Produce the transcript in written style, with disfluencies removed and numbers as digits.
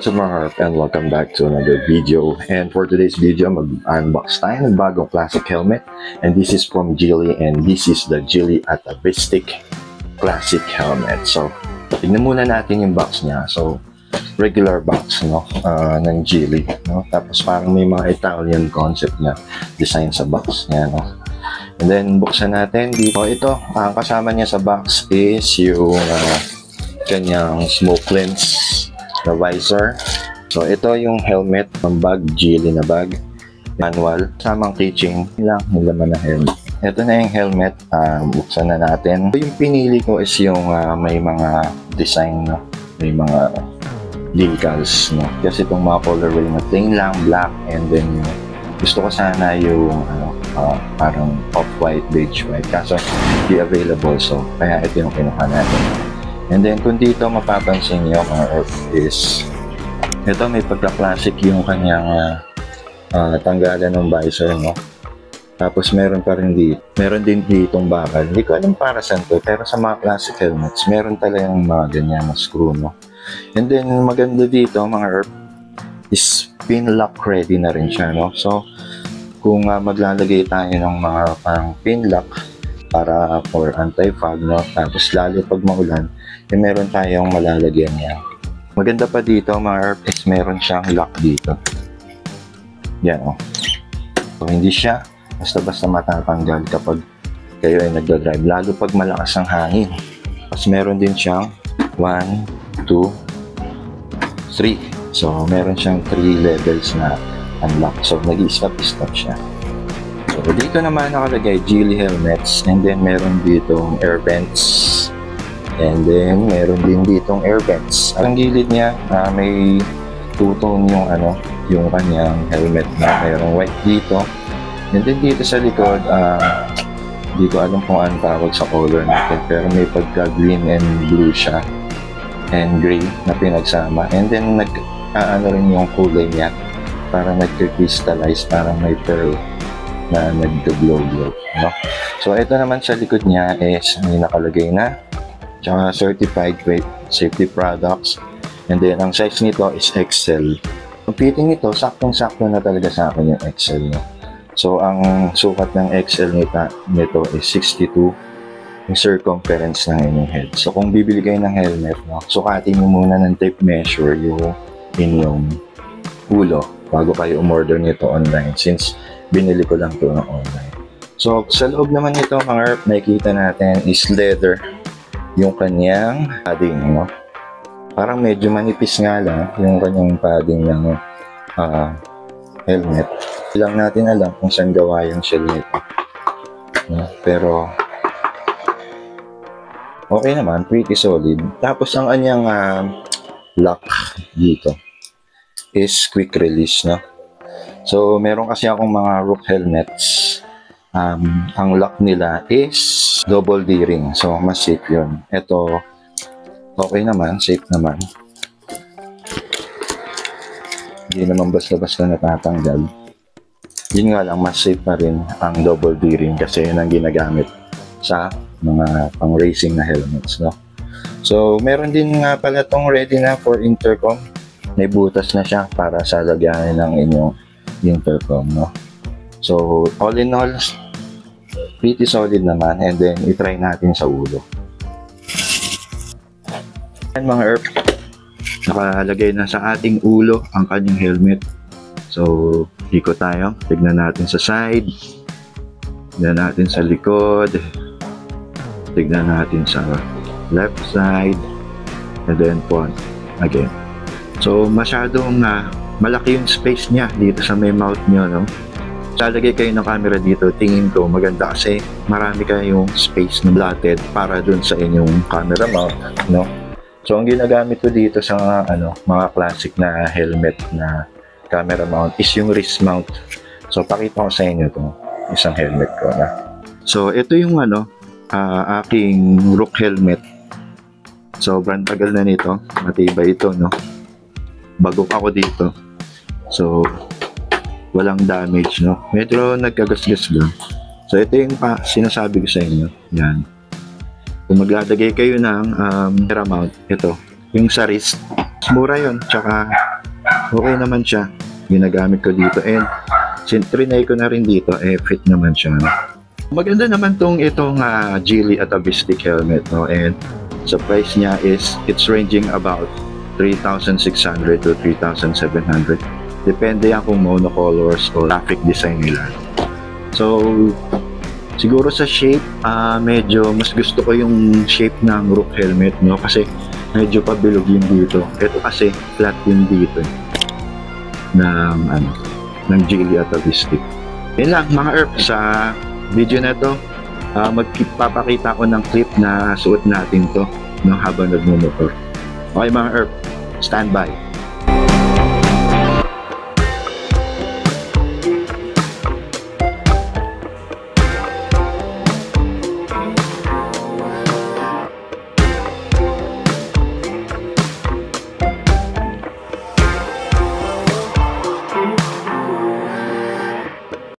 What's up mga harp and welcome back to another video. And for today's video, mag-unbox tayo ng bagong classic helmet. And this is from Geely and this is the Geely Atavistic Classic Helmet. So, tignan muna natin yung box niya. So, regular box no ng Geely. No? Tapos parang may mga Italian concept na design sa box niya. No? And then, buksan natin dito. Ito, ang kasama niya sa box is yung kanyang smoke lens na visor. So, ito yung helmet ng bag, Geely na bag. Manual. Samang keychain lang, yung laman ng helmet. Ito na yung helmet. Buksan na natin. Yung pinili ko is yung may mga design, no? May mga decals, no? Kasi itong mga colorway na plain lang, black, and then gusto ko sana yung parang off-white, beige white. Kaso, di available. So, kaya ito yung kinuha natin. And then, kung dito mapapansin nyo, mga Earth is, ito may pagka-classic yung kanyang tanggalan ng visor, no? Tapos, meron pa rin dito. Meron din ditong bakal. Hindi ko alam para saan to, pero sa mga classic helmets, meron talagang mga ganyan na screw, no? And then, maganda dito, mga Earth, is pin lock ready na rin siya, no? So, kung maglalagay tayo ng mga parang pin lock para for anti-fog, no? Tapos, lalo pag maulan, meron tayong malalagyan niya. Maganda pa dito mga Earth is meron siyang lock dito. Yan o. So, hindi siya basta-basta matatanggal kapag kayo ay nagdadrive. Lalo pag malakas ang hangin. Tapos meron din siyang 1, 2, 3. So meron siyang 3 levels na unlock. So nag-i-stop siya. So dito naman nakalagay Geely helmets and then meron ditong air vents. And then, meron din ditong air vents. Ang gilid niya, may two-tone yung kanyang helmet na mayroong white dito. And then dito sa likod, di ko alam kung anong tawag sa color natin. Pero may pagka-green and blue siya. And gray na pinagsama. And then, rin yung kulay niya. Para nag-crystallize, parang may pearl na nag-glow-glow. No? So, ito naman sa likod niya is may nakalagay na tsaka certified weight safety products, and then ang size nito is XL. Ang fitting nito, saktong-sakto na talaga sa akin yung XL, no? So ang sukat ng XL nito is 62 yung circumference ng inyong head. So kung bibili kayo ng helmet, no, sukatin mo muna ng tape measure yung inyong ulo bago kayo umorder nito online, since binili ko lang to ng online. So sa loob naman nito mga nakikita natin is leather yung kanyang padding, no? Parang medyo manipis nga lang yung kanyang padding ng helmet. Hindi lang natin alam kung saan gawa yung shell nito. No? Pero okay naman, pretty solid. Tapos ang kanyang lock dito is quick release, no? So meron kasi akong mga Rook helmets. Ang lock nila is double D-ring. So, mas safe yun. Ito, okay naman. Safe naman. Hindi naman basta-basta natatanggal. Yun nga lang, mas safe pa rin ang double D-ring kasi yun ang ginagamit sa mga pang-racing na helmets, no? So, meron din nga pala itong ready na for intercom. May butas na siya para sa lagyan ng inyong intercom, no? So, all in all, pretty solid naman, and then itry natin sa ulo. Yan mga Earth, nakalagay na sa ating ulo ang kanyang helmet. So, ikot tayo, tignan natin sa side, tignan natin sa likod, tignan natin sa left side, and then front again. So, masyadong malaki yung space niya dito sa may mouth niyo, no? Lalagay kayo ng camera dito, tingin ko maganda kasi marami kayong space na blotted para dun sa inyong camera mount, no? So ang ginagamit ko dito sa mga classic na helmet na camera mount is yung wrist mount. So pakita ko sa inyo itong isang helmet ko na. So ito yung aking Rook helmet. Sobrang tagal na nito, matibay ito, no? Bagok ako dito. So walang damage, no? Medyo nagkagasgas lang. So, ito yung sinasabi ko sa inyo. Yan. Kung maglalagay kayo ng camera mount, ito, yung sa wrist, Mura yun, tsaka okay naman siya. Ginagamit ko dito and trinay ko na rin dito, fit naman siya. Maganda naman itong Geely Atavistic helmet, no? And sa price niya is, it's ranging about 3,600 to 3,700. Depende yan kung monocolors o graphic design nila. So, siguro sa shape, medyo mas gusto ko yung shape ng roof helmet, no? Kasi medyo pabilog yung dito. Ito kasi flat yung dito ng Geely Atavistic. Yun lang mga ERP, sa video na to, magpapakita ko ng clip na suot natin to, no, habang nagmumotor. Okay mga ERP, stand by.